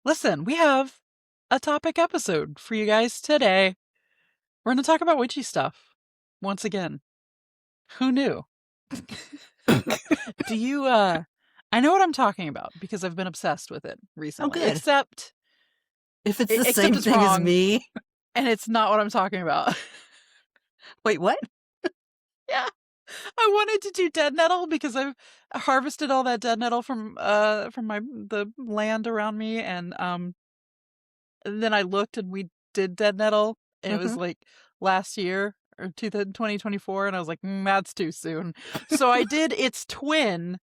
Listen, we have a topic episode for you guys today. We're going to talk about witchy stuff once again. Who knew? Do you, I know what I'm talking about because I've been obsessed with it Oh, recently. good. Except If it's the except same it's thing as wrong, me. and it's not what I'm talking about. Wait, what? Yeah. I wanted to do Deadnettle because I've harvested all that Deadnettle from the land around me, and then I looked and we did Deadnettle, and it was Mhm. like last year or 2024, and I was like, that's too soon. So I did its twin.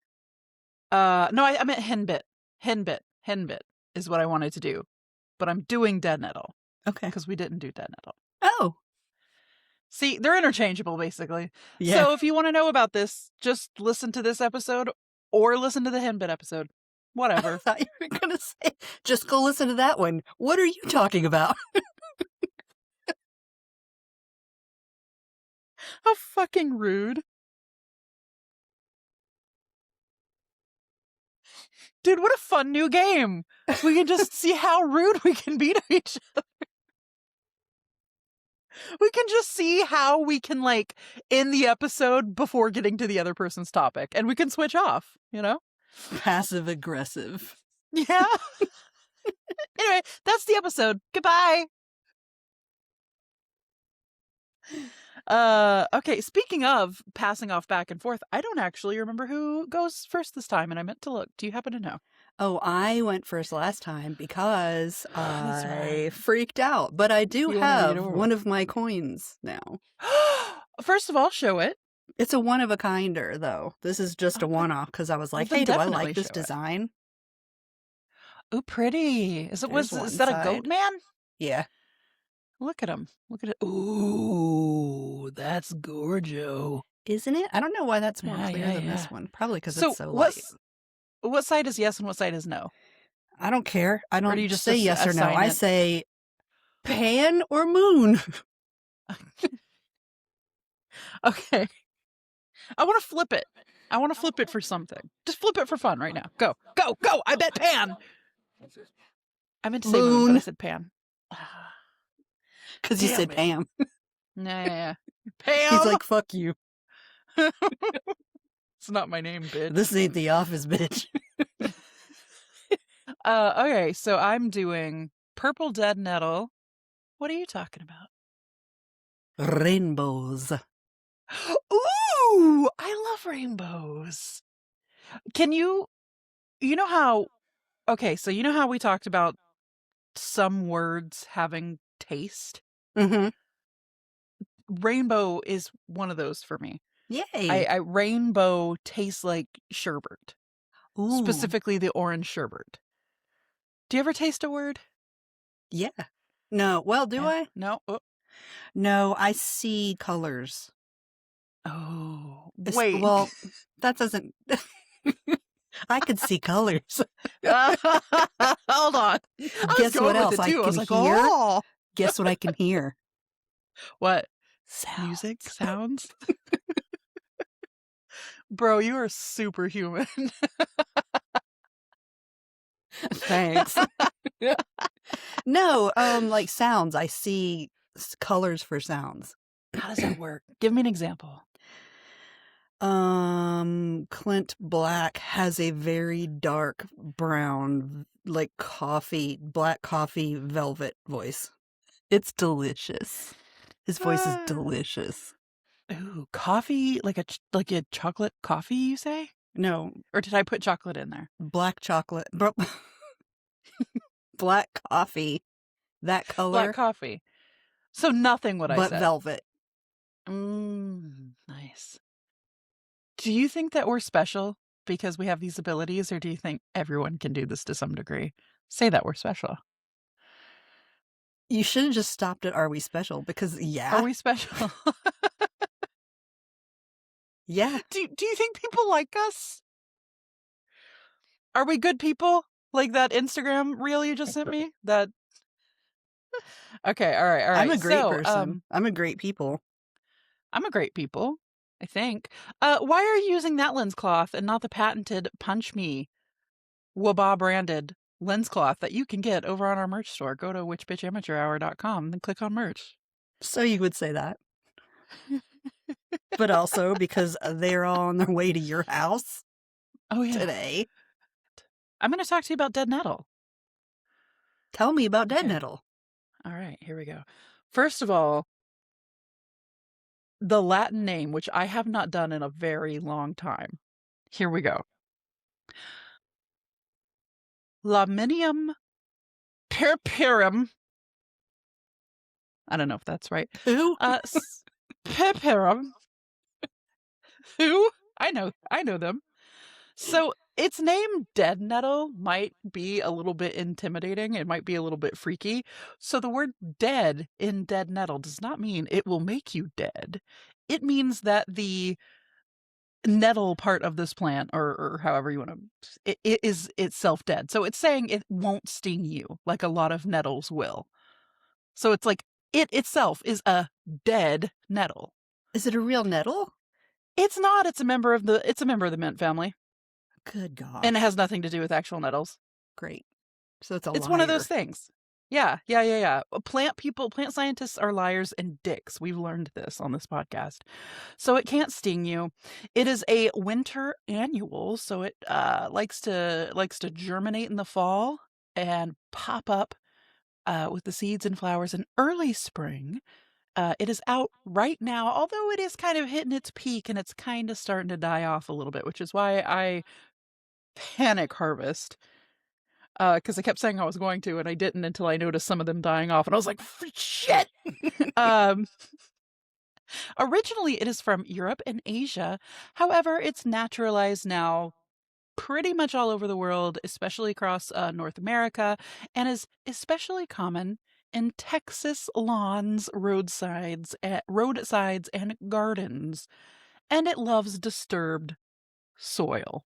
No, I meant Henbit. Henbit is what I wanted to do, but I'm doing Deadnettle Okay. because we didn't do Deadnettle. Oh, See, they're interchangeable basically. yeah. So if you want to know about this, just listen to this episode or listen to the Henbit episode. I Whatever. thought you were going to say, just go listen to that one. What are you talking about? How fucking rude. Dude, what a fun new game. We can just see how rude we can be to each other. We can just see how we can, like, end the episode before getting to the other person's topic. And we can switch off, you know? Passive aggressive. Yeah. Anyway, that's the episode. Goodbye. Okay, speaking of passing off back and forth, I don't actually remember who goes first this time, and I meant to look. Do you happen to know? Oh, I went first last time because That's I right. freaked out. But I do You wanna read have over one it. of my coins now. First of all, show it. It's a one-of-a-kinder, though. This is just a Oh, then, one-off because I was well, like, then hey, do I definitely like this show it. design? Ooh, pretty. Is There's that a one goat side. man? Yeah. Look at him. Look at it. Ooh, that's gorgeous. Isn't it? I don't know why that's more Yeah, clear yeah, than this yeah. one. Probably because So it's so light. what side is yes and what side is no? I don't care. I Or do you don't just say yes or no. assign I it? say pan or moon. Okay. I want to flip it. I want to flip it for something. Just flip it for fun right now. Go. Go. Go. I bet pan. I meant to say moon, but I Moon. said pan. Because you Damn said it. Pam. Yeah. Pam. He's like, fuck you. It's not my name, bitch. This ain't the office, bitch. Okay, so I'm doing purple Deadnettle. What are you talking about? Rainbows. Ooh, I love rainbows. Can you know how, okay, so you know how we talked about some words having taste? Mm-hmm. Rainbow is one of those for me. Yay. I rainbow tastes like sherbet. Ooh. Specifically the orange sherbet. Do you ever taste a word? Yeah. No. Well, do Yeah. I? No. Oh. No, I see colors. Oh. Wait. Well, that doesn't... I could see colors. Hold on. Guess what else I can hear? Oh. Guess what I can hear? What? Sounds. Music? Sounds? Bro, you are superhuman. Thanks. No, like sounds. I see colors for sounds. How does that work? Give me an example. Clint Black has a very dark brown, like black coffee velvet voice. It's delicious. His voice is delicious. Ooh, coffee? Like a chocolate coffee, you say? No. Or did I put chocolate in there? Black chocolate. Black coffee. That color. Black coffee. So nothing what I said. But velvet. Nice. Do you think that we're special because we have these abilities, or do you think everyone can do this to some degree? Say that we're special. You should have just stopped at "Are we special?" Because Are we special? Yeah. Do you think people like us? Are we good people? Like that Instagram reel you just sent me? That. Okay, all right. I'm a great person. I'm a great people. I'm a great people, I think. Why are you using that lens cloth and not the patented Punch Me Waba branded lens cloth that you can get over on our merch store. Go to witchbitchamateurhour.com and click on merch. So you would say that. But also because they're all on their way to your house Oh, yeah. today. I'm going to talk to you about Deadnettle. Tell me about Okay. Deadnettle. All right, here we go. First of all, the Latin name, which I have not done in a very long time. Here we go. Laminium purpurum. I don't know if that's right. Who? Purpurum. Who? I know them. So its name Deadnettle might be a little bit intimidating. It might be a little bit freaky. So the word dead in Deadnettle does not mean it will make you dead. It means that the nettle part of this plant, or however you want to, it is itself dead. So it's saying it won't sting you like a lot of nettles will. So it's like it itself is a dead nettle. Is it a real nettle? It's not. It's a member of the mint family. Good gosh. And it has nothing to do with actual nettles. Great. So it's a It's liar. one of those things. Yeah. Plant scientists are liars and dicks. We've learned this on this podcast. So it can't sting you. It is a winter annual, so it likes to germinate in the fall and pop up with the seeds and flowers in early spring. It is out right now, although it is kind of hitting its peak and it's kind of starting to die off a little bit, which is why I panic harvest. Because I kept saying I was going to, and I didn't until I noticed some of them dying off, and I was like, shit! Originally, it is from Europe and Asia. However, it's naturalized now pretty much all over the world, especially across North America, and is especially common in Texas lawns, roadsides, and gardens. And it loves disturbed soil.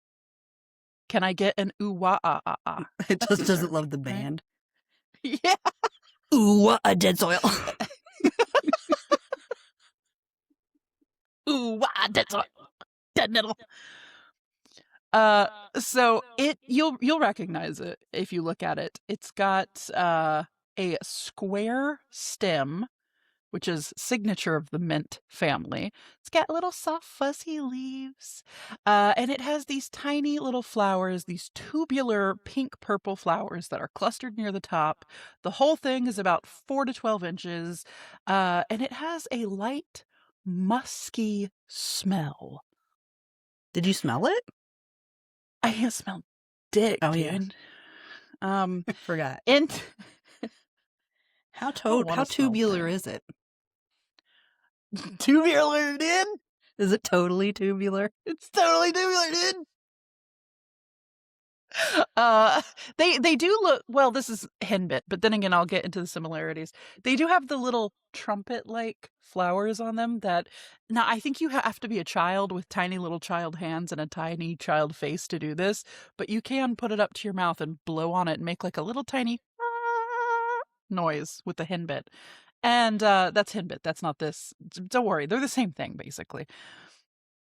Can I get an ooh-wah-ah-ah-ah? It just doesn't love the band. Right? Yeah. Ooh, a dead soil. Ooh-wah, dead soil. Dead nettle. So you'll recognize it if you look at it. It's got a square stem, which is signature of the mint family. It's got little soft fuzzy leaves, and it has these tiny little flowers, these tubular pink purple flowers that are clustered near the top. The whole thing is about 4 to 12 inches, and it has a light musky smell. Did you smell it? I can't smell dick, Oh, dude. yeah. Forgot. And How wanna smell tubular dick. is it? Tubular, dude. Is it totally tubular? It's totally tubular, dude. They do look, well, this is henbit, but then again, I'll get into the similarities. They do have the little trumpet-like flowers on them that, now I think you have to be a child with tiny little child hands and a tiny child face to do this, but you can put it up to your mouth and blow on it and make like a little tiny noise with the henbit. And that's henbit. That's not this. Don't worry. They're the same thing, basically.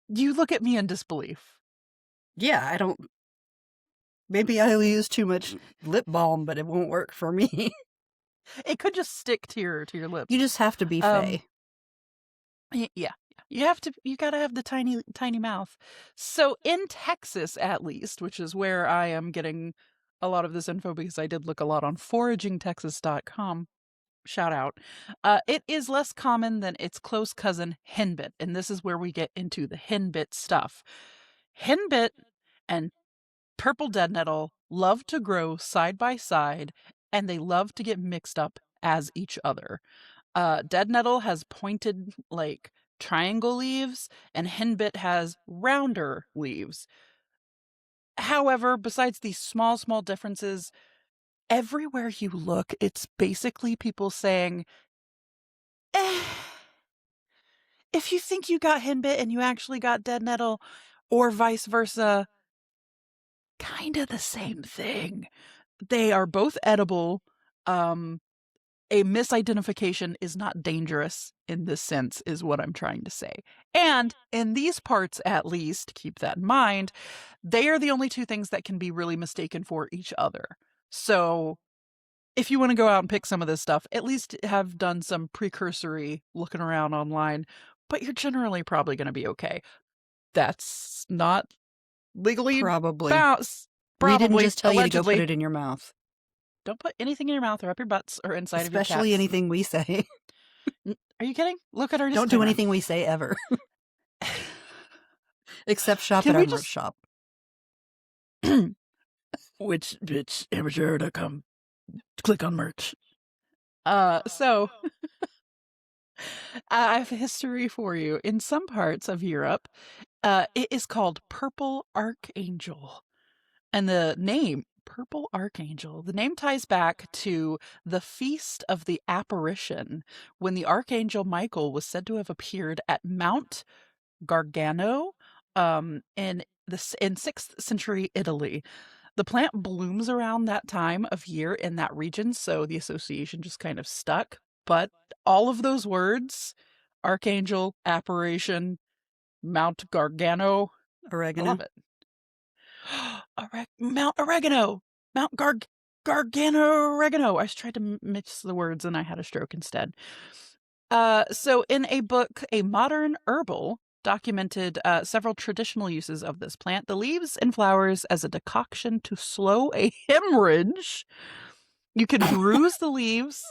You look at me in disbelief. Yeah, I don't. Maybe I use too much lip balm, but it won't work for me. It could just stick to your lips. You just have to be fey. Yeah. You gotta have the tiny mouth. So in Texas, at least, which is where I am getting a lot of this info because I did look a lot on foragingtexas.com. Shout out. It is less common than its close cousin henbit, and this is where we get into the henbit stuff. Henbit and purple deadnettle love to grow side by side, and they love to get mixed up as each other. Deadnettle has pointed, like, triangle leaves, and henbit has rounder leaves. However, besides these small differences, everywhere you look, it's basically people saying, if you think you got henbit and you actually got deadnettle, or vice versa, kind of the same thing. They are both edible. A misidentification is not dangerous in this sense, is what I'm trying to say. And in these parts, at least, keep that in mind, they are the only two things that can be really mistaken for each other. So if you want to go out and pick some of this stuff, at least have done some precursory looking around online, but you're generally probably going to be okay. That's not legally Probably. bound. We didn't Probably, just tell you to go put allegedly. it in your mouth. Don't put anything in your mouth or up your butts or inside of your Especially cats. anything we say. Are you kidding? Look at our Don't do disclaimer. anything we say ever. Except shop Can at our we merch just shop. which bitch amateur.com, click on merch. So I have a history for you. In some parts of Europe, it is called Purple Archangel. And the name, Purple Archangel, the name ties back to the Feast of the Apparition, when the Archangel Michael was said to have appeared at Mount Gargano in 6th century Italy. The plant blooms around that time of year in that region, so the association just kind of stuck. But all of those words, Archangel, Apparition, Mount Gargano, I love Oregano. it. Mount Oregano! Mount Gargano Oregano! I tried to mix the words and I had a stroke instead. So in a book, A Modern Herbal documented several traditional uses of this plant. The leaves and flowers as a decoction to slow a hemorrhage. You could bruise the leaves.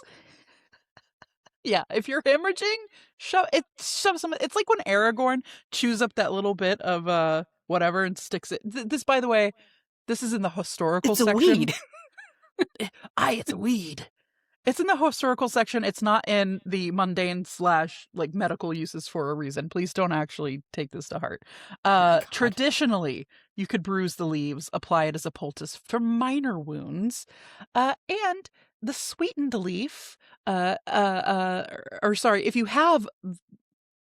Yeah, if you're hemorrhaging, shove some. It's like when Aragorn chews up that little bit of whatever and sticks it. This, by the way, this is in the historical It's a section. weed. It's a weed. It's in the historical section. It's not in the mundane / like medical uses for a reason. Please don't actually take this to heart. Oh my God. Traditionally, you could bruise the leaves, apply it as a poultice for minor wounds, and the sweetened leaf. Or sorry, if you have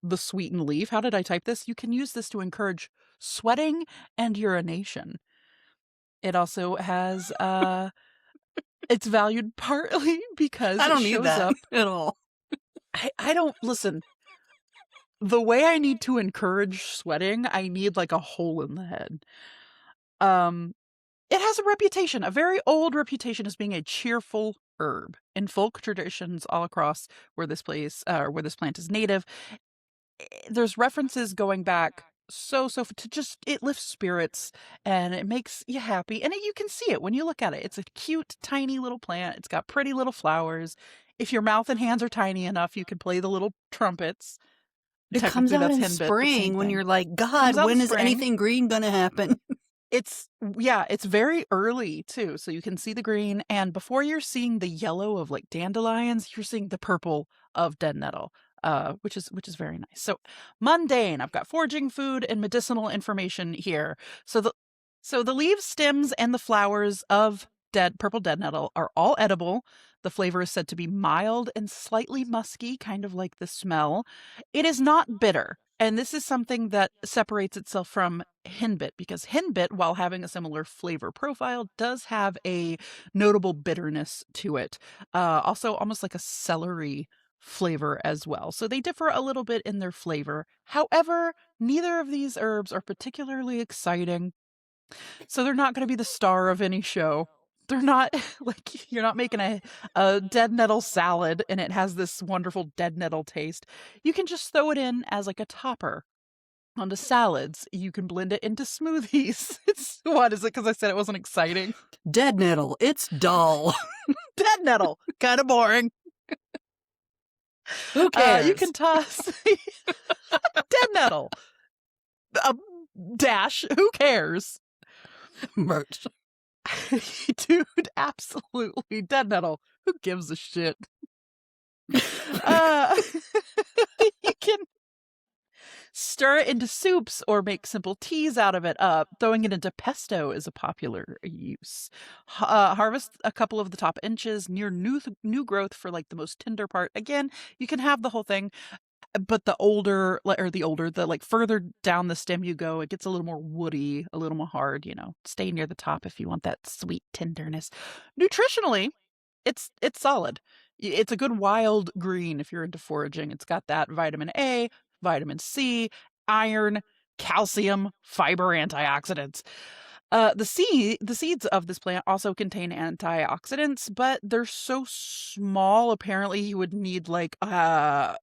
the sweetened leaf, how did I type this? You can use this to encourage sweating and urination. It also has it's valued partly because I it don't need shows that up. at all. I don't listen. The way I need to encourage sweating, I need like a hole in the head. It has a reputation, a very old reputation as being a cheerful herb in folk traditions all across where this plant is native. There's references going back to just it lifts spirits and it makes you happy, and you can see it when you look at it. It's a cute tiny little plant. It's got pretty little flowers. If your mouth and hands are tiny enough, you can play the little trumpets. It comes Technically out that's in henbit, but same spring when thing. you're like, Comes God, out in when is spring. anything green gonna happen? It's very early too, so you can see the green, and before you're seeing the yellow of like dandelions, you're seeing the purple of dead nettle, which is very nice. So mundane. I've got foraging, food, and medicinal information here. So the leaves, stems, and the flowers of purple dead nettle are all edible. The flavor is said to be mild and slightly musky, kind of like the smell. It is not bitter. And this is something that separates itself from henbit, because henbit, while having a similar flavor profile, does have a notable bitterness to it. Also, almost like a celery flavor as well. So they differ a little bit in their flavor. However, neither of these herbs are particularly exciting. So they're not going to be the star of any show. They're not like you're not making a dead nettle salad and it has this wonderful dead nettle taste. You can just throw it in as like a topper onto salads. You can blend it into smoothies. It's what is it? Because I said it wasn't exciting. Dead nettle. It's dull. Dead nettle, kind of boring. Who cares? You can toss dead nettle. Dash. Who cares? Merch. Dude, absolutely. Dead nettle. Who gives a shit? Uh, you can stir it into soups or make simple teas out of it. Throwing it into pesto is a popular use. Harvest a couple of the top inches near new growth for like the most tender part. Again, you can have the whole thing, but the like further down the stem you go, it gets a little more woody, a little more hard. Stay near the top if you want that sweet tenderness. Nutritionally, it's solid. It's a good wild green if you're into foraging. It's got that vitamin A, vitamin C, iron, calcium, fiber, antioxidants. The seeds of this plant also contain antioxidants, but they're so small. Apparently, you would need like a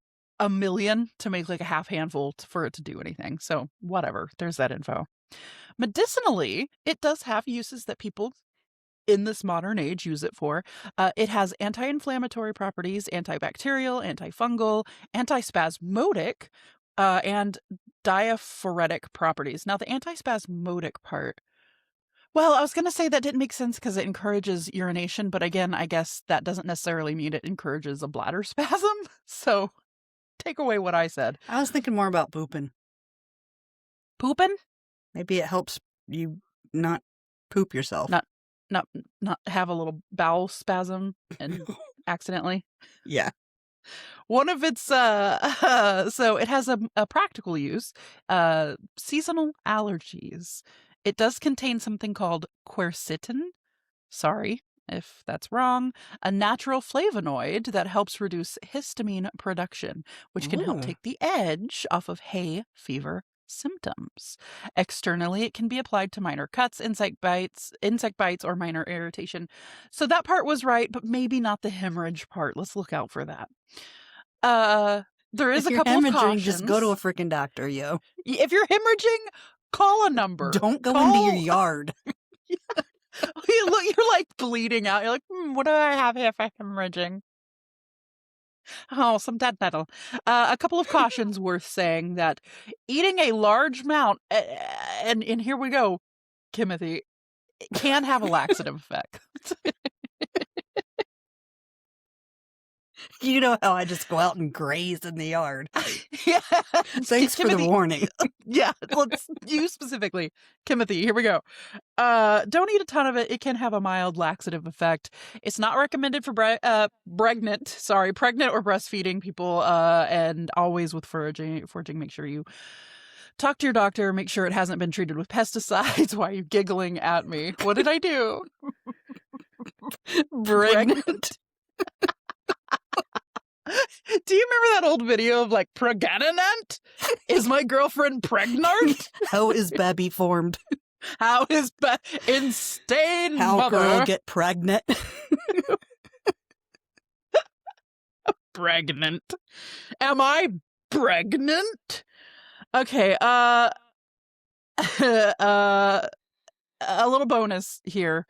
million to make like a half handful for it to do anything. So whatever. There's that info. Medicinally, it does have uses that people in this modern age use it for. It has anti-inflammatory properties, antibacterial, antifungal, antispasmodic, and diaphoretic properties. Now, the antispasmodic part, well, I was going to say that didn't make sense because it encourages urination, but again, I guess that doesn't necessarily mean it encourages a bladder spasm. So take away what I said. I was thinking more about pooping. Pooping? Maybe it helps you not poop yourself. Not not have a little bowel spasm and accidentally. Yeah. One of its so it has a practical use, seasonal allergies. It does contain something called quercetin. Sorry if that's wrong. A natural flavonoid that helps reduce histamine production, which can help Ooh. take the edge off of hay fever symptoms. Externally, it can be applied to minor cuts, insect bites, or minor irritation. So that part was right, but maybe not the hemorrhage part. Let's look out for that. There is If a you're couple of hemorrhaging, cautions. just go to a freaking doctor, yo. If you're hemorrhaging, call a number. Don't go into your yard. You're like bleeding out. You're like, what do I have here for hemorrhaging? Oh, some Deadnettle. A couple of cautions worth saying that eating a large amount, and here we go, Timothy, can have a laxative effect. You know how I just go out and graze in the yard. Yeah. Thanks for the warning. Yeah, you specifically. Timothy, here we go. Don't eat a ton of it. It can have a mild laxative effect. It's not recommended for pregnant or breastfeeding people, and always with foraging, make sure you talk to your doctor, make sure it hasn't been treated with pesticides. Why are you giggling at me? What did I do? Pregnant. Do you remember that old video of like pregnant? Is my girlfriend pregnant? How is baby formed? How is insane How mother girl get pregnant? Pregnant? Am I pregnant? Okay. A little bonus here.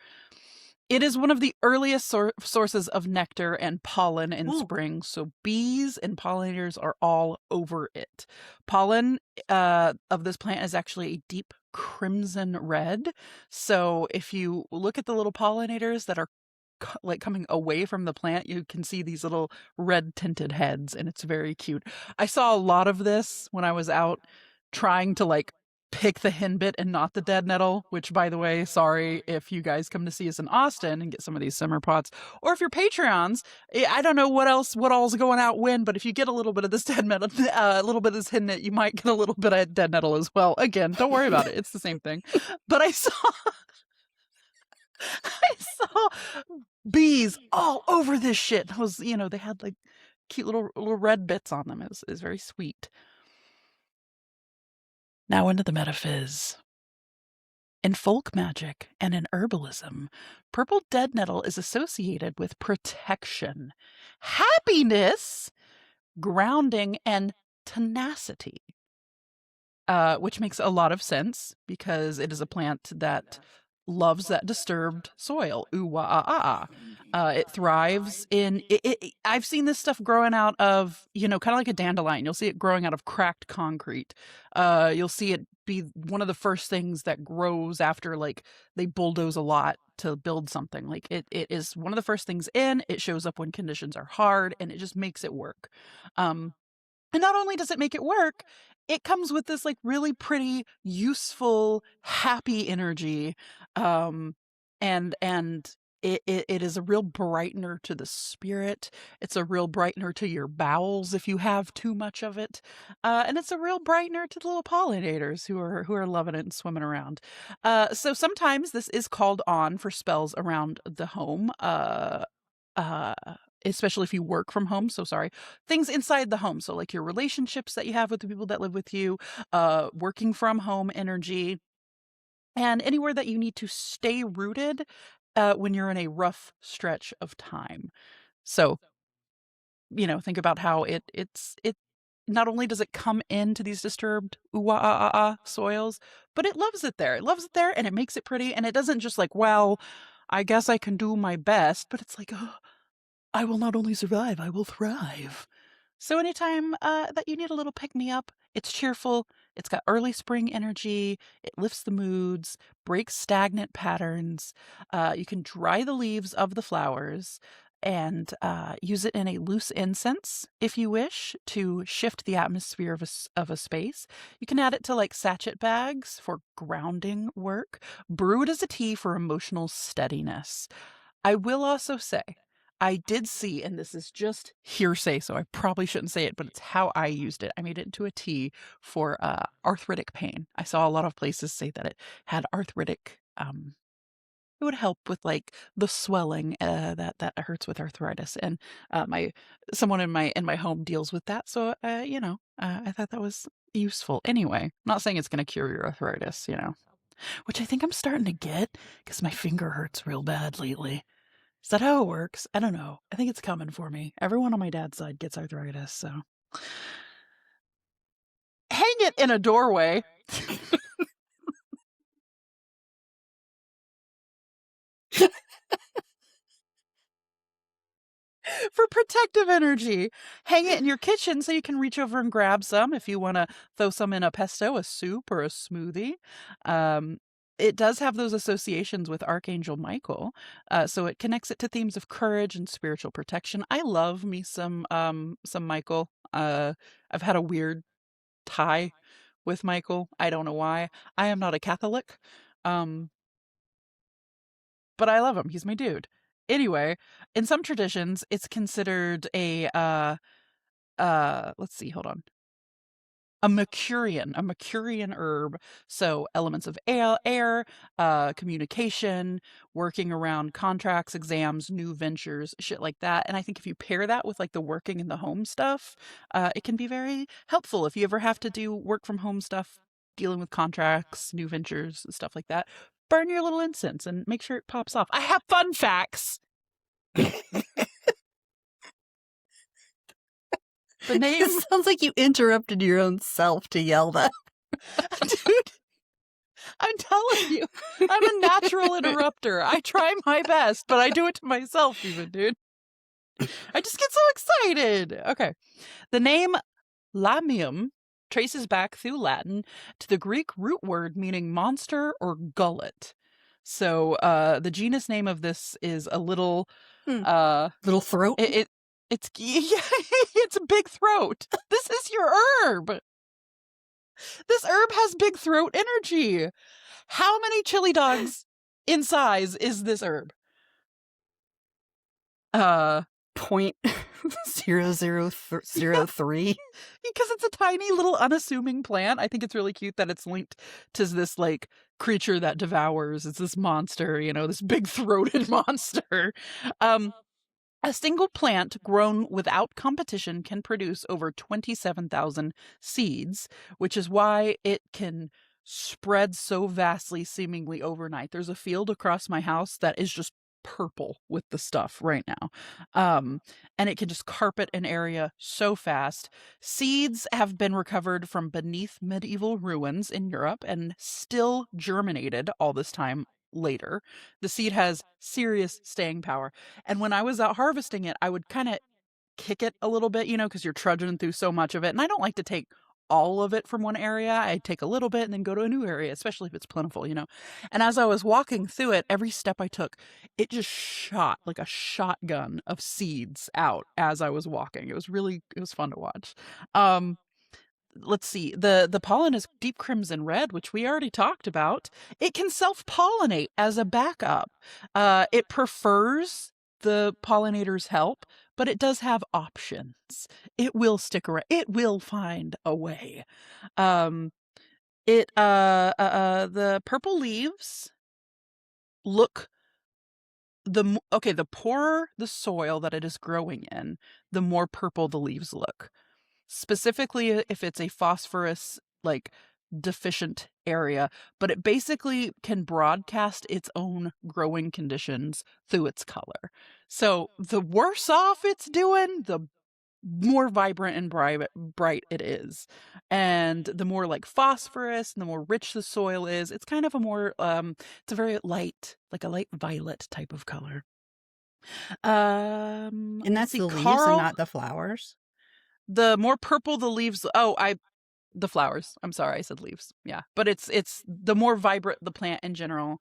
It is one of the earliest sources of nectar and pollen in spring, so bees and pollinators are all over it. Pollen of this plant is actually a deep crimson red, so if you look at the little pollinators that are like coming away from the plant, you can see these little red tinted heads, and it's very cute. I saw a lot of this when I was out trying to like pick the henbit and not the Deadnettle, which, by the way, sorry if you guys come to see us in Austin and get some of these summer pots, or if you're Patreons, I don't know what all's going out when, but if you get a little bit of this Deadnettle, a little bit of this henbit, you might get a little bit of Deadnettle as well. Again, don't worry about it. It's the same thing. But I saw bees all over this shit. It was, they had like cute little red bits on them. It was very sweet. Now into the metaphys. In folk magic and in herbalism, purple deadnettle is associated with protection, happiness, grounding, and tenacity. Which makes a lot of sense because it is a plant that loves that disturbed soil. Ooh, wah, ah, ah. It thrives in I've seen this stuff growing out of, kind of like a dandelion. You'll see it growing out of cracked concrete. You'll see it be one of the first things that grows after like they bulldoze a lot to build something. Like it is one of the first things in. It shows up when conditions are hard, and it just makes it work. And not only does it make it work, it comes with this like really pretty, useful, happy energy. And it is a real brightener to the spirit. It's a real brightener to your bowels if you have too much of it. And it's a real brightener to the little pollinators who are loving it and swimming around. So sometimes this is called on for spells around the home. Especially if you work from home. So sorry, things inside the home. So like your relationships that you have with the people that live with you, working from home energy. and anywhere that you need to stay rooted when you're in a rough stretch of time. So, think about how it not only does it come into these disturbed soils, but it loves it there. It loves it there and it makes it pretty, and it doesn't just like, well, I guess I can do my best, but it's like, oh, I will not only survive, I will thrive. So anytime that you need a little pick me up, it's cheerful, it's got early spring energy, it lifts the moods, breaks stagnant patterns. You can dry the leaves of the flowers and use it in a loose incense if you wish to shift the atmosphere of a space. You can add it to like sachet bags for grounding work, brew it as a tea for emotional steadiness. I will also say, I did see, and this is just hearsay, so I probably shouldn't say it, but it's how I used it. I made it into a tea for arthritic pain. I saw a lot of places say that it had arthritic. It would help with like the swelling that hurts with arthritis, and my someone in my home deals with that, so I thought that was useful. Anyway, I'm not saying it's going to cure your arthritis, which I think I'm starting to get because my finger hurts real bad lately. Is that how it works? I don't know. I think it's coming for me. Everyone on my dad's side gets arthritis, so hang it in a doorway. For protective energy. Hang it in your kitchen so you can reach over and grab some if you want to throw some in a pesto, a soup, or a smoothie. Um, it does have those associations with Archangel Michael, so it connects it to themes of courage and spiritual protection. I love me some Michael. I've had a weird tie with Michael. I don't know why. I am not a Catholic, um, but I love him. He's my dude. Anyway, in some traditions, it's considered let's see, hold on. A Mercurian herb. So elements of air, communication, working around contracts, exams, new ventures, shit like that. And I think if you pair that with like the working in the home stuff, it can be very helpful if you ever have to do work from home stuff, dealing with contracts, new ventures, and stuff like that. Burn your little incense and make sure it pops off. I have fun facts. The name. It sounds like you interrupted your own self to yell that. Dude, I'm telling you, I'm a natural interrupter. I try my best, but I do it to myself even, dude. I just get so excited. Okay. The name Lamium traces back through Latin to the Greek root word meaning monster or gullet. So the genus name of this is a little Little throat. it's yeah, it's a big throat. This is your herb. This herb has big throat energy. How many chili dogs in size is this herb? Point 0003. Because it's a tiny little unassuming plant. I think it's really cute that it's linked to this like creature that devours. It's this monster, this big throated monster. A single plant grown without competition can produce over 27,000 seeds, which is why it can spread so vastly seemingly overnight. There's a field across my house that is just purple with the stuff right now. And it can just carpet an area so fast. Seeds have been recovered from beneath medieval ruins in Europe and still germinated all this time later. The seed has serious staying power. And when I was out harvesting it, I would kind of kick it a little bit, because you're trudging through so much of it. And I don't like to take all of it from one area. I take a little bit and then go to a new area, especially if it's plentiful. And as I was walking through it, every step I took, it just shot like a shotgun of seeds out as I was walking. It was fun to watch. Let's see. The pollen is deep crimson red, which we already talked about. It can self-pollinate as a backup. It prefers the pollinator's help, but it does have options. It will stick around. It will find a way. Um, the purple leaves look the poorer the soil that it is growing in, the more purple the leaves look. Specifically, if it's a phosphorus, like deficient area, but it basically can broadcast its own growing conditions through its color. So the worse off it's doing, the more vibrant and bright it is. And the more like phosphorus and the more rich the soil is, it's kind of a more it's a very light, like a light violet type of color. And Let's that's see, the leaves and Carl. not the flowers. The more purple the leaves, the flowers. I'm sorry, I said leaves. Yeah, but it's the more vibrant the plant in general.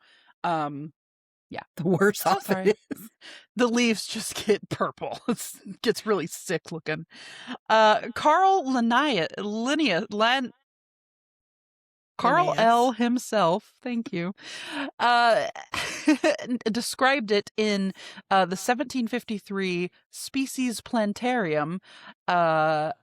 Yeah. The worse So off it sorry. is. The leaves just get purple. It gets really sick looking. Carl Carl L. Linnaeus. himself, thank you, described it in the 1753 Species Plantarium. Hold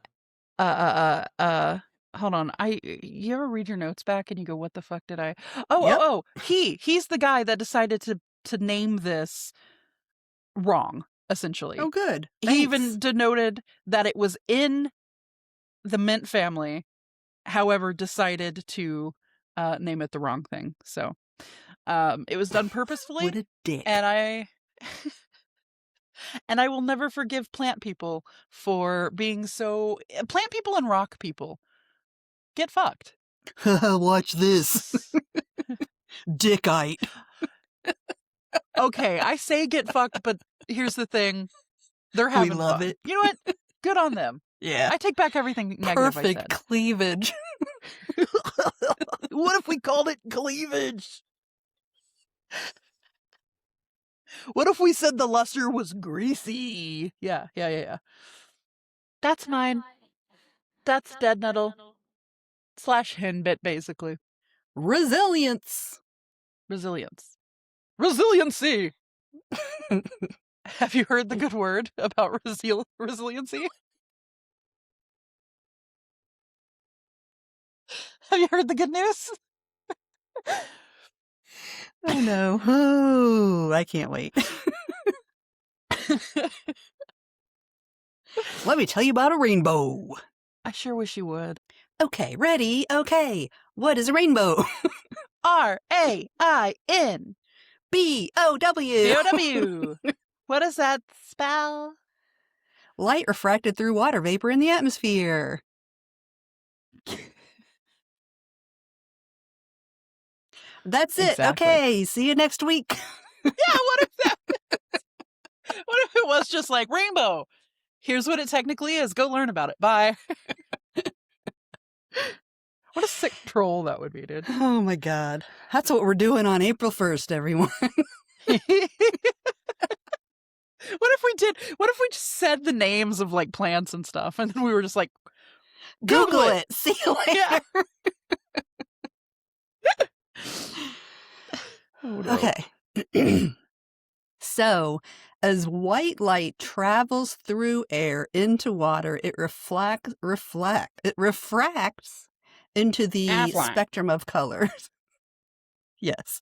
on. You ever read your notes back and you go, what the fuck did I? Yep. He's the guy that decided to name this wrong, essentially. Oh, good. He Thanks. even denoted that it was in the mint family, however, decided to name it the wrong thing. So it was done purposefully. What a dick. And I will never forgive plant people for being so... Plant people and rock people. Get fucked. Watch this. Dickite. Okay, I say get fucked, but here's the thing. They're having We love fun. it. You know what? Good on them. Yeah. I take back everything negative I said. Perfect cleavage. What if we called it cleavage? What if we said the luster was greasy? Yeah. That's mine. That's Deadnettle / Henbit, basically. Resilience. Resilience. Resiliency! Have you heard the good word about resiliency? Have you heard the good news? Oh no. Oh, I can't wait. Let me tell you about a rainbow. I sure wish you would. Okay, ready? Okay. What is a rainbow? RAIN BOW. BOW. What does that spell? Light refracted through water vapor in the atmosphere. That's it. Exactly. Okay, see you next week. Yeah, what if that? What if it was just like rainbow? Here's what it technically is. Go learn about it. Bye. What a sick troll that would be, dude. Oh my god. That's what we're doing on April 1st, everyone. What if we just said the names of like plants and stuff and then we were just like, Google it. See you later. Yeah. Oh, no. Okay. So, as white light travels through air into water, it refracts into the spectrum of colors. Yes.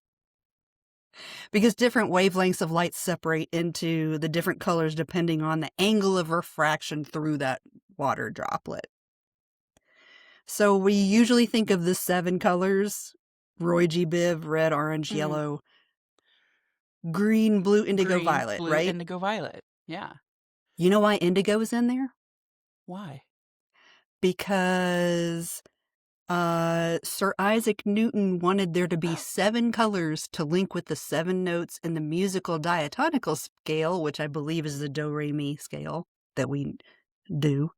Because different wavelengths of light separate into the different colors depending on the angle of refraction through that water droplet. So we usually think of the 7 colors: Roy G. Biv, red, orange, yellow, green, blue, indigo, violet, blue, right? Indigo, violet. Yeah. You know why indigo is in there? Why? Because Sir Isaac Newton wanted there to be 7 colors to link with the 7 notes in the musical diatonical scale, which I believe is the do-re-mi scale that we do,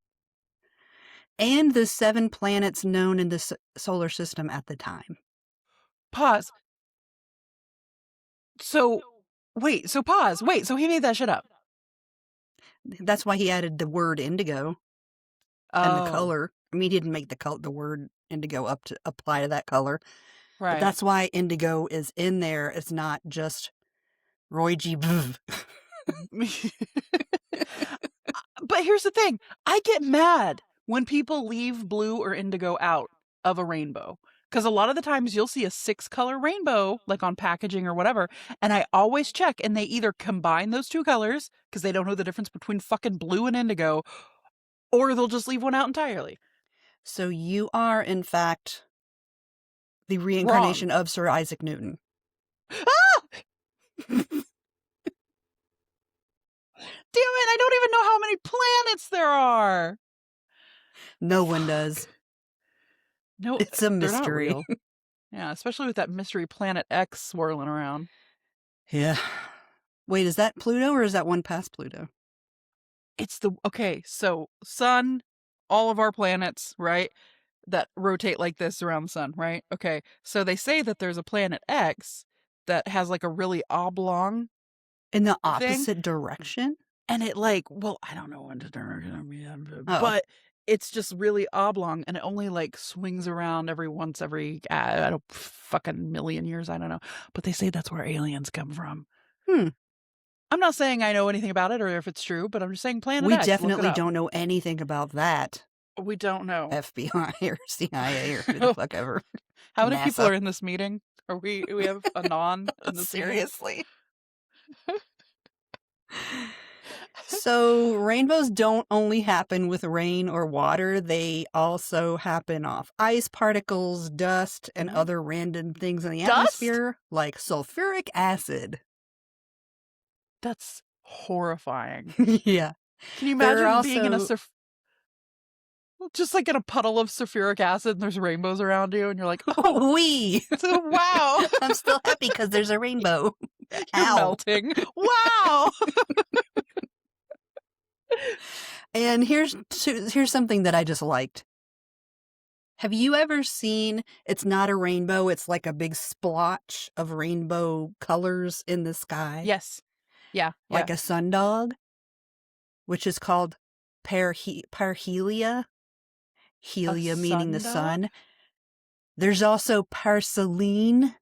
and the 7 planets known in the solar system at the time. Pause. So pause. Wait, so he made that shit up. That's why he added the word indigo and the color. I mean, he didn't make the word indigo up to apply to that color. Right. But that's why indigo is in there. It's not just Roy G. Biv. But here's the thing. I get mad when people leave blue or indigo out of a rainbow. Because a lot of the times you'll see a 6-color rainbow, like on packaging or whatever, and I always check, and they either combine those 2 colors, because they don't know the difference between fucking blue and indigo, or they'll just leave one out entirely. So you are, in fact, The Wrong. reincarnation of Sir Isaac Newton. Ah! Damn it, I don't even know how many planets there are. No one does. Fuck. No, It's a they're not mystery. real. Yeah, especially with that mystery planet X swirling around. Yeah. Wait, is that Pluto or is that one past Pluto? It's okay, so sun, all of our planets, right? That rotate like this around the sun, right? Okay. So they say that there's a planet X that has like a really oblong In the thing. opposite direction? And it well, I don't know when to turn, Oh. but it's just really oblong and it only like swings around every I don't fucking million years, I don't know. But they say that's where aliens come from. Hmm. I'm not saying I know anything about it or if it's true, but I'm just saying Planet We X, look it definitely up. don't know anything about that. We don't know. FBI or CIA or who the fuck ever. How many people NASA. are in this meeting? Are we have a non in this meeting? Seriously. So rainbows don't only happen with rain or water, they also happen off ice particles, dust, and Mhm. other random things in the Dust? atmosphere, like sulfuric acid. That's horrifying. Yeah. Can you There are imagine being in a also just like in a puddle of sulfuric acid and there's rainbows around you and you're like, oh, wee. wow, I'm still happy because there's a rainbow. you're Ow. melting. Wow. And here's something that I just liked. Have you ever seen, it's not a rainbow, it's like a big splotch of rainbow colors in the sky? Yes. Yeah. Like a sundog, which is called parhelia. A Helia meaning the sundog? sun. There's also parselene.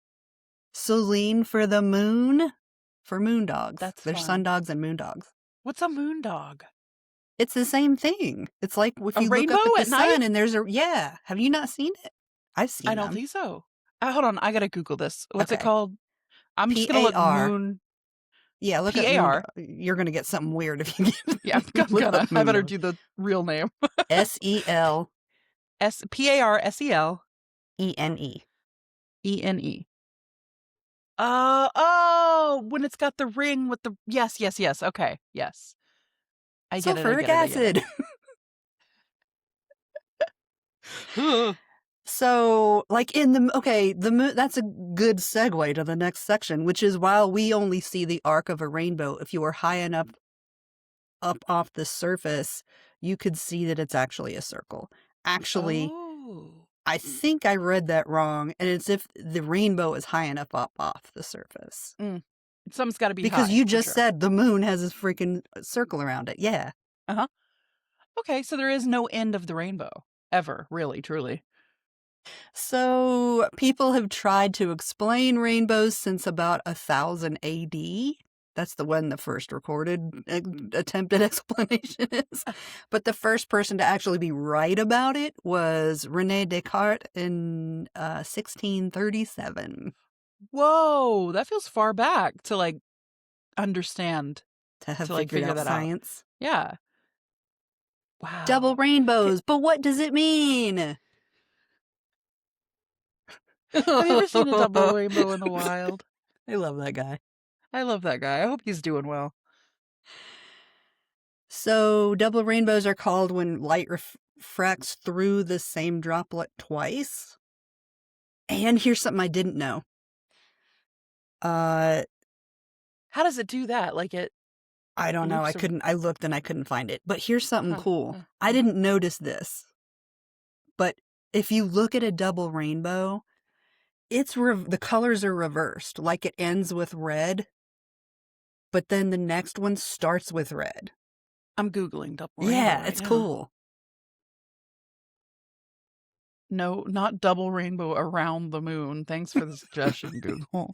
Selene for the moon. For moon dogs. That's There's fun. sundogs and moon dogs. What's a moon dog? It's the same thing. It's like if A you look up rainbow at the at night? sun and there's yeah. Have you not seen it? I've I seen don't them. think so. Hold on, I gotta Google this. What's it Okay. called? I'm just gonna look PAR. moon. Yeah, look at moon. PAR. You're gonna get something weird if you get. Yeah, I'm look gonna. up I moon better dog. do the real name. SEL PARSEL ENE. ENE. When it's got the ring with the yes. Okay, yes. I get it. Sulfuric acid. So, like in the moon, that's a good segue to the next section, which is while we only see the arc of a rainbow, if you are high enough up off the surface, you could see that it's actually a circle. Actually, Oh. I think I read that wrong, and it's if the rainbow is high enough up off the surface. Something's got to be Because high. you for just sure. said the moon has a freaking circle around it. Yeah. Uh-huh. Okay, so there is no end of the rainbow. Ever, really, truly. So people have tried to explain rainbows since about 1000 AD. That's when the first recorded attempted explanation is. But the first person to actually be right about it was René Descartes in 1637. Whoa, that feels far back to like understand, To have to like figured figure out that out. science. Yeah. Wow. Double rainbows, but what does it mean? Have you ever seen a double rainbow in the wild? I love that guy. I love that guy. I hope he's doing well. So, double rainbows are called when light refracts through the same droplet twice. And here's something I didn't know. How does it do that? Like it I don't know. loops I looked and I couldn't find it. But here's something cool. huh. I didn't notice this. But if you look at a double rainbow, the colors are reversed. Like it ends with red, but then the next one starts with red. I'm Googling double rainbow Yeah, right it's now. cool. No, not double rainbow around the moon. Thanks for the suggestion, Google.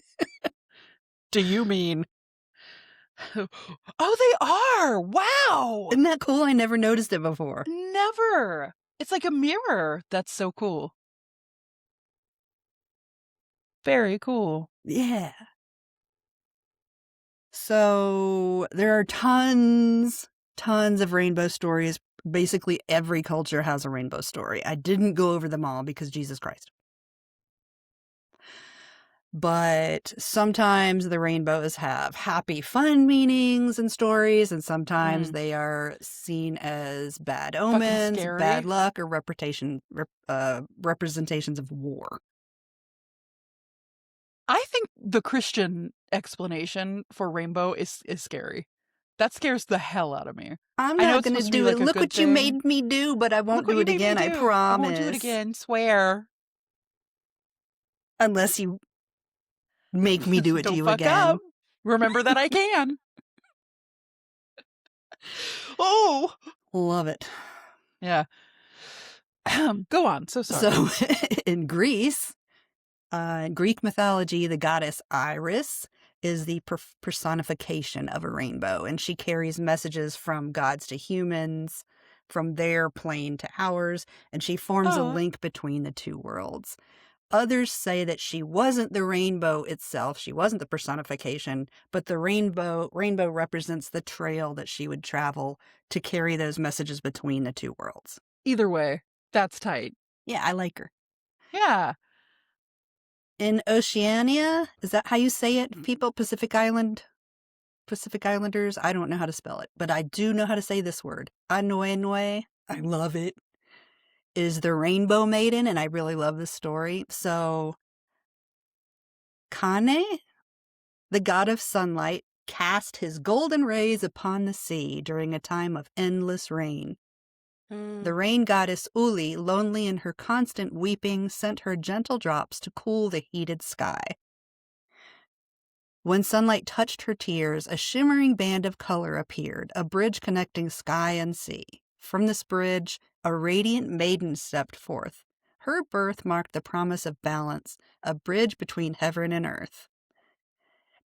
Do you mean? Oh, they are! Wow! Isn't that cool? I never noticed it before. Never! It's like a mirror. That's so cool. Very cool. Yeah. So there are tons of rainbow stories. Basically, every culture has a rainbow story. I didn't go over them all because Jesus Christ. But sometimes the rainbows have happy, fun meanings and stories, and sometimes Mm. they are seen as bad Fucking omens, bad scary. luck, or representations of war. I think the Christian explanation for rainbow is scary. That scares the hell out of me. I'm I know not it's going to supposed to be do it. like a Look good what you thing. made me do, but I Look won't what do you it made me again, I do. I won't do it promise. again. Swear. Unless you make me do it to Don't you fuck up. again. Remember that I can. Oh. Love it. Yeah. Go on. So sorry. So in Greece, in Greek mythology, the goddess Iris is the personification of a rainbow, and she carries messages from gods to humans, from their plane to ours, and she forms a Oh, link between the two worlds. Others say that she wasn't the rainbow itself, she wasn't the personification, but the rainbow represents the trail that she would travel to carry those messages between the two worlds. either way, that's tight. Yeah, I like her. Yeah. In Oceania, is that how you say it? People, Pacific Islanders, I don't know how to spell it, but I do know how to say this word. Anoenue, I love it, is the rainbow maiden, and I really love this story. So, Kane, the god of sunlight, cast his golden rays upon the sea during a time of endless rain. The rain goddess Uli, lonely in her constant weeping, sent her gentle drops to cool the heated sky. When sunlight touched her tears, a shimmering band of color appeared, a bridge connecting sky and sea. From this bridge, a radiant maiden stepped forth. Her birth marked the promise of balance, a bridge between heaven and earth.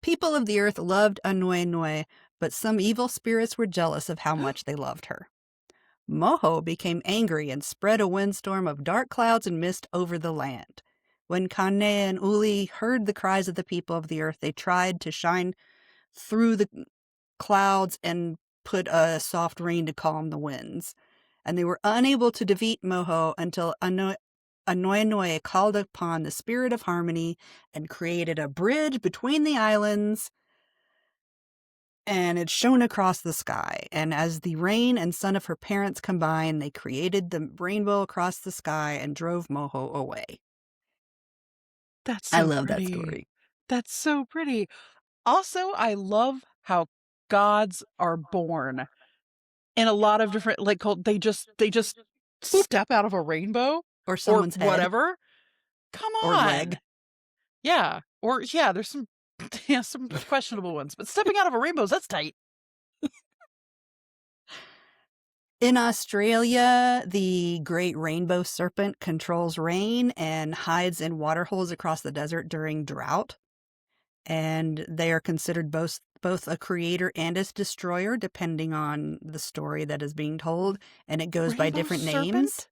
People of the earth loved Anuenue, but some evil spirits were jealous of how much they loved her. Moho became angry and spread a windstorm of dark clouds and mist over the land. When Kane and Uli heard the cries of the people of the earth, they tried to shine through the clouds and put a soft rain to calm the winds. And they were unable to defeat Moho until Anoinoi called upon the spirit of harmony and created a bridge between the islands, and it shone across the sky. And as the rain and sun of her parents combined, they created the rainbow across the sky and drove Moho away. That's I so love that pretty. story. That's so pretty. Also, I love how gods are born in a lot of different like they just Boop. step out of a rainbow Or or someone's head whatever. Come or leg. on. Yeah. Or yeah, there's some yeah, some questionable ones, but stepping out of a rainbow, that's tight. In Australia, the great rainbow serpent controls rain and hides in water holes across the desert during drought. And they are considered both a creator and a destroyer, depending on the story that is being told. And it goes by Rainbow different names. serpent?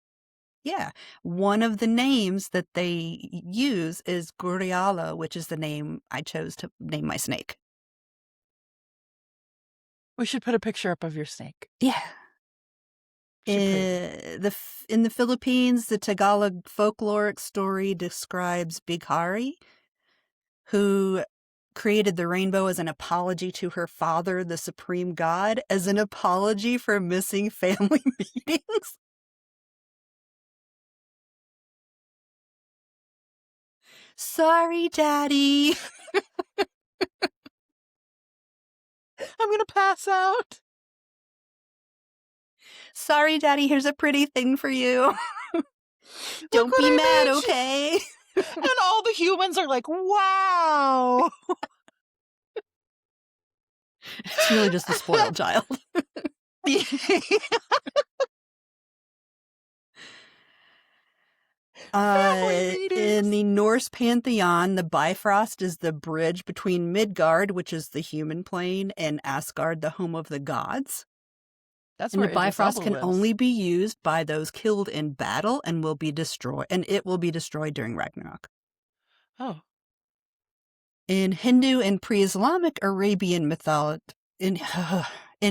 Yeah. One of the names that they use is Guriala, which is the name I chose to name my snake. We should put a picture up of your snake. Yeah. Should put it. In the Philippines, the Tagalog folkloric story describes Bighari, who created the rainbow as an apology to her father, the supreme god, as an apology for missing family meetings. Sorry, Daddy. I'm gonna pass out. Sorry, Daddy, here's a pretty thing for you. Look Don't what be I mad, made you. okay? And all the humans are like, wow. It's really just a spoiled child. Family In meetings. the Norse pantheon, the Bifrost is the bridge between Midgard, which is the human plane, and Asgard, the home of the gods. That's And where the Idris Bifrost Elba can lives. only be used by those killed in battle and will be destroyed, and it will be destroyed during Ragnarok. Oh. In Hindu and pre-Islamic Arabian mythology, in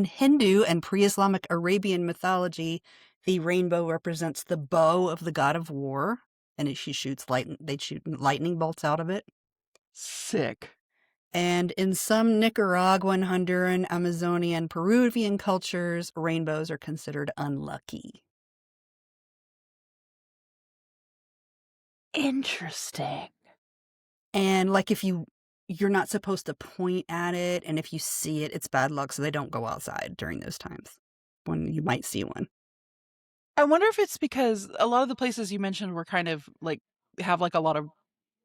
Hindu and pre-Islamic Arabian mythology, the rainbow represents the bow of the god of war, and they shoot lightning bolts out of it. Sick. And in some Nicaraguan, Honduran, Amazonian, Peruvian cultures, rainbows are considered unlucky. Interesting. And like if you're not supposed to point at it, and if you see it, it's bad luck, so they don't go outside during those times when you might see one. I wonder if it's because a lot of the places you mentioned were kind of like have like a lot of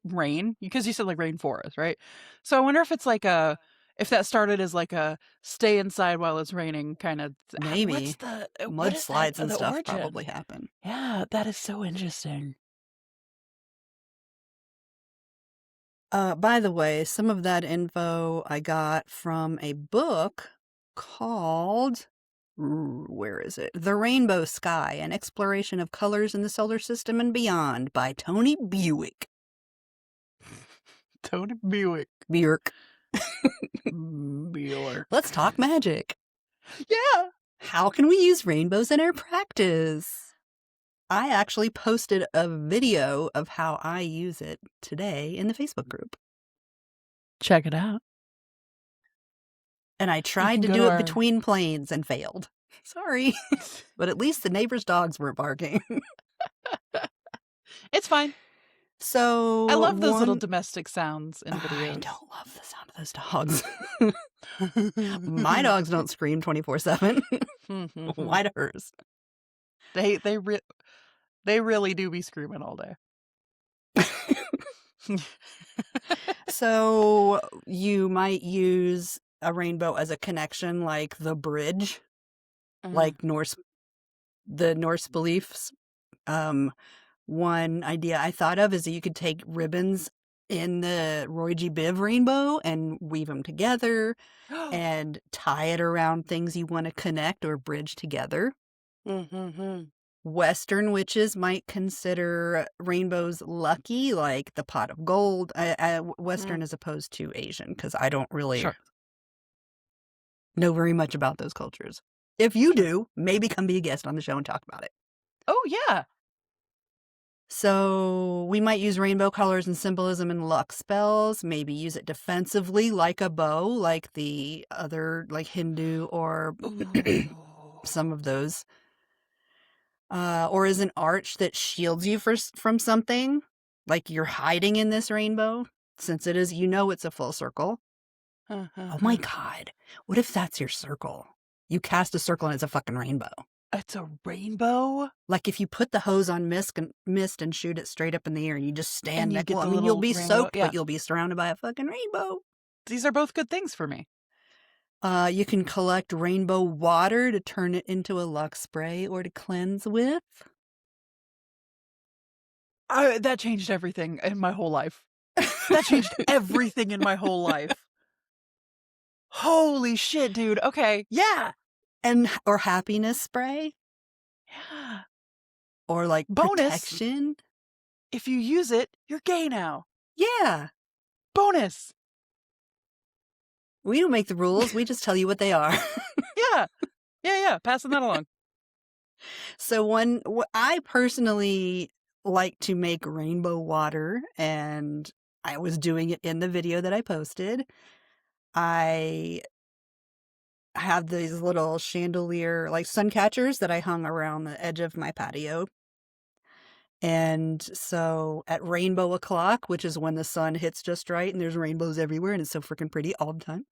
rain because you said like rainforest, right? So I wonder if it's like a if that started as like a stay inside while it's raining kind of what's Maybe the what is that mudslides and the stuff origin? probably happen. Yeah, that is so interesting. By the way, some of that info I got from a book called, where is it? The Rainbow Sky, an exploration of colors in the solar system and beyond by Tony Buick. Tony Buick. Buick. Bueller. Let's talk magic. Yeah. How can we use rainbows in our practice? I actually posted a video of how I use it today in the Facebook group. Check it out. And I You tried can to go do to it our between planes and failed. Sorry. But at least the neighbor's dogs weren't barking. It's fine. I So love those little domestic sounds in I videos. don't love the sound of those dogs. My dogs don't scream 24/7. Why do hers? They really do be screaming all day. So you might use a rainbow as a connection, like the bridge, like the Norse beliefs. One idea I thought of is that you could take ribbons in the Roy G. Biv rainbow and weave them together and tie it around things you want to connect or bridge together. Western witches might consider rainbows lucky, like the pot of gold. Western as opposed to Asian, because I don't really Sure. know very much about those cultures. If you Sure. do, maybe come be a guest on the show and talk about it. Oh, yeah. So we might use rainbow colors and symbolism in luck spells, maybe use it defensively like a bow, like the other, like Hindu or Ooh. some of those. Or as an arch that shields you from something, like you're hiding in this rainbow, since it is, it's a full circle. Oh my God. What if that's your circle? You cast a circle and it's a fucking rainbow. It's a rainbow? Like if you put the hose on mist and shoot it straight up in the air and you just stand And you next, get the you'll little be rainbow, soaked, yeah. but you'll be surrounded by a fucking rainbow. These are both good things for me. You can collect rainbow water to turn it into a luck spray or to cleanse with. That changed everything in my whole life. That changed everything in my whole life. Holy shit, dude. Okay. Yeah. Or happiness spray. Yeah. Or like Bonus. protection. If you use it, you're gay now. Yeah. Bonus. We don't make the rules. We just tell you what they are. Yeah. Yeah. Passing that along. So I personally like to make rainbow water, and I was doing it in the video that I posted. I have these little chandelier, like sun catchers that I hung around the edge of my patio. And so at rainbow o'clock, which is when the sun hits just right and there's rainbows everywhere and it's so freaking pretty all the time,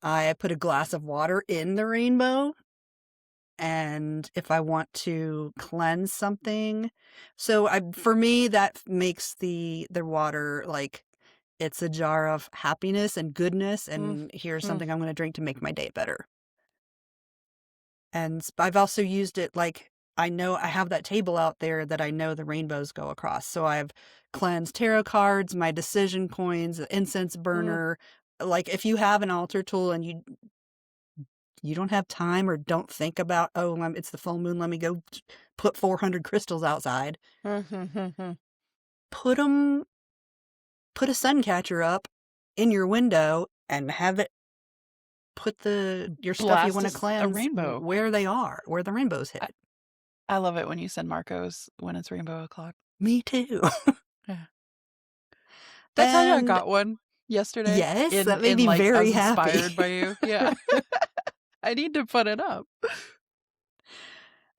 I put a glass of water in the rainbow. And if I want to cleanse something, so for me, that makes the water like it's a jar of happiness and goodness, and here's something I'm going to drink to make my day better. And I've also used it like, I know I have that table out there that I know the rainbows go across. So I've cleansed tarot cards, my decision coins, the incense burner. Like if you have an altar tool and you don't have time or don't think about, it's the full moon, let me go put 400 crystals outside. Put a sun catcher up in your window and have it put your stuff you want to cleanse a rainbow where they are, where the rainbows hit. I love it when you send Marcos when it's rainbow o'clock. Me too. Yeah. Did I tell you I And got one yesterday? yes, that made In me like, I very was happy. inspired by you. Yeah. I need to put it up.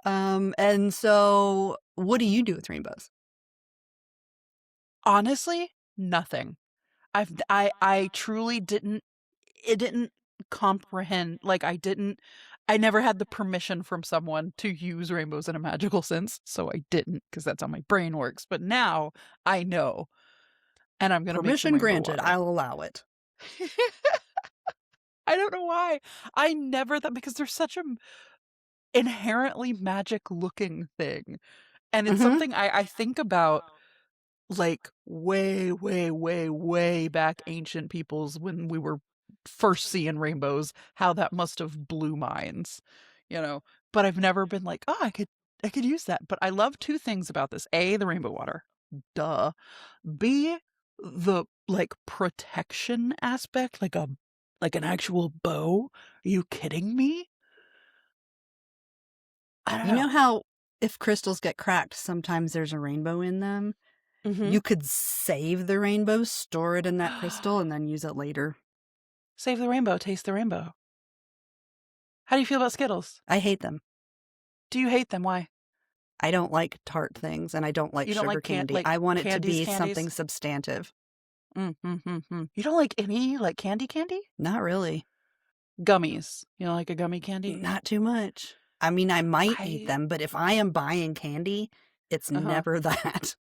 And so what do you do with rainbows? Honestly, nothing. I truly didn't it didn't comprehend, like, I never had the permission from someone to use rainbows in a magical sense, so I didn't, because that's how my brain works. But now I know, and I'm gonna make some Permission rainbow granted, water. I'll allow it. I don't know why. I never thought, because they're such a inherently magic looking thing. And it's Mhm. something I think about, like, way, way, way, way back ancient peoples when we were first seeing rainbows, how that must have blew minds, you know? But I've never been like, "Oh, I could use that." But I love two things about this. A, the rainbow water. Duh. B, the, like, protection aspect, like an actual bow. Are you kidding me? I don't You know know. how if crystals get cracked, sometimes there's a rainbow in them? Mhm. You could save the rainbow, store it in that crystal, and then use it later. Save the rainbow, taste the rainbow. How do you feel about Skittles? I hate them. Do you hate them? Why? I don't like tart things, and I don't like You don't sugar like candy. like I want it to candies, be something candies? substantive. You don't like any, like, candy? Not really. Gummies. You don't like a gummy candy? Not too much. I mean, I might eat I them, but if I am buying candy, it's Uh-huh. never that.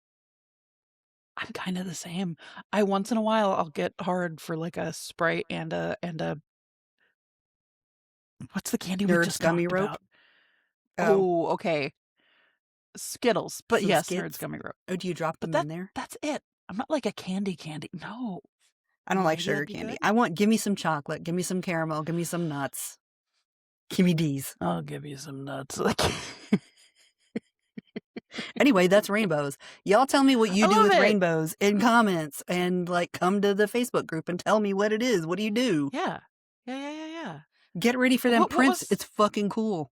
I'm kinda the same. I once in a while, I'll get hard for, like, a Sprite and a what's the candy we Nerds just gummy talked rope. about? Oh, Oh, okay. Skittles, but some yes, Nerds skids. gummy rope. Oh, do you drop But them in there? that's it. I'm not like a candy. No. I don't like Maybe sugar that'd be candy. good? Give me some chocolate, give me some caramel, give me some nuts. Give me D's. I'll give you some nuts. Like, Anyway, that's rainbows. Y'all tell me what I you do love with it. rainbows in comments and like come to the Facebook group and tell me what it is. What do you do? Yeah. Yeah. Get ready for them What prints. was It's fucking cool.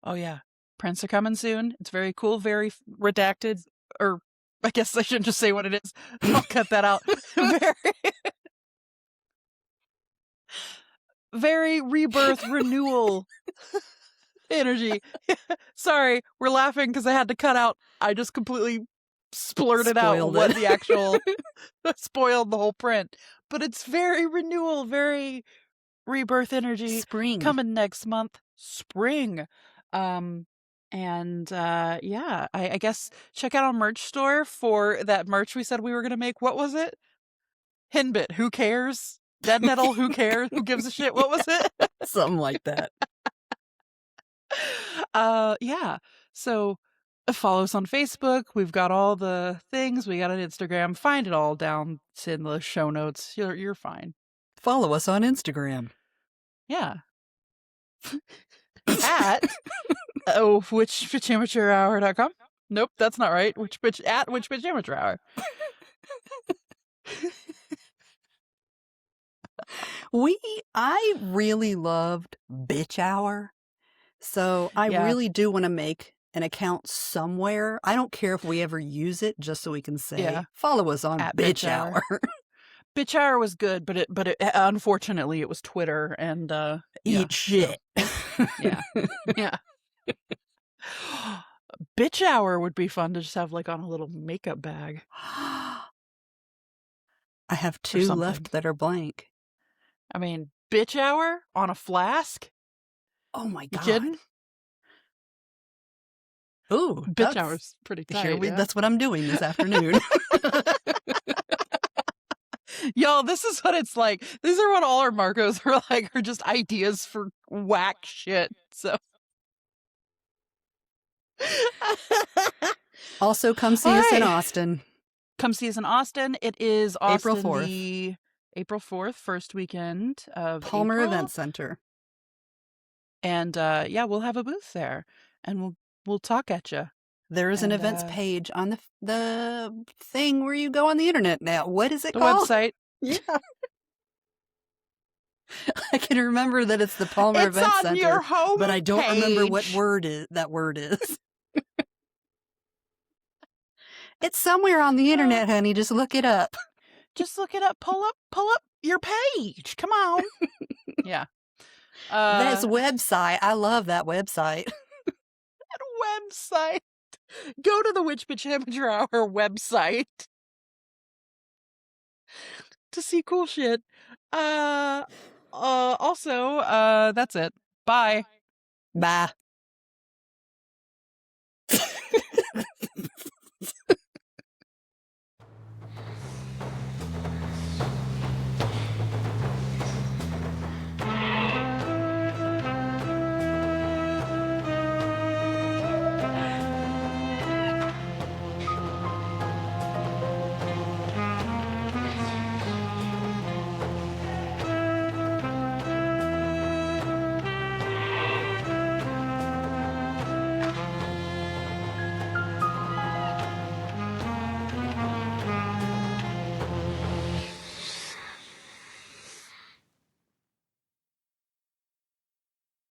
Oh, yeah. Prints are coming soon. It's very cool, very redacted, or I guess I shouldn't just say what it is. I'll cut that out. Very, very rebirth, renewal energy. Sorry, we're laughing because I had to cut out. I just completely splurted out Spoiled what it. the actual spoiled the whole print. But it's very renewal, very rebirth energy Spring. coming next month. Spring. Um and yeah, I guess check out our merch store for that merch we said we were gonna make. What was it? Hinbit, who cares? Deadnettle, who cares? Who gives a shit? What was it? Something like that. Yeah. So follow us on Facebook. We've got all the things. We got an Instagram. Find it all down in the show notes. You're fine. Follow us on Instagram. Yeah. At whichbitchamateurhour.com. Nope, that's not right. Which bitch amateur hour. I really loved Bitch Hour. So I Yeah, really do want to make an account somewhere. I don't care if we ever use it, just so we can yeah. say, follow us on At bitch Bitch hour. Hour. Bitch hour was good, but it unfortunately it was Twitter and yeah. Eat shit. So, yeah. Yeah. Bitch hour would be fun to just have like on a little makeup bag I have or two something. left that are blank. I mean, bitch hour on a flask? Oh my You God. kidding? Ooh, Bitch hour's pretty tight. Yeah? that's what I'm doing this afternoon. Y'all, this is what it's like. These are what all our Marcos are like, are just ideas for whack shit. So Also, come see all us in right. Austin. Come see us in Austin. It is Austin April 4th. the April 4th, first weekend of Palmer April. Event Center. And yeah, we'll have a booth there and we'll talk at you. There is an events page on the thing where you go on the internet now. What is it called? The website. Yeah. I can remember that it's the Palmer It's Event on Center, your home but I don't remember what page. that word is. It's somewhere on the internet, honey. Just look it up. Just look it up. Pull up your page. Come on. Yeah. That's a website. I love that website. That website. Go to the Witch Bitch Amateur Hour website to see cool shit. Also, that's it. Bye. Bye.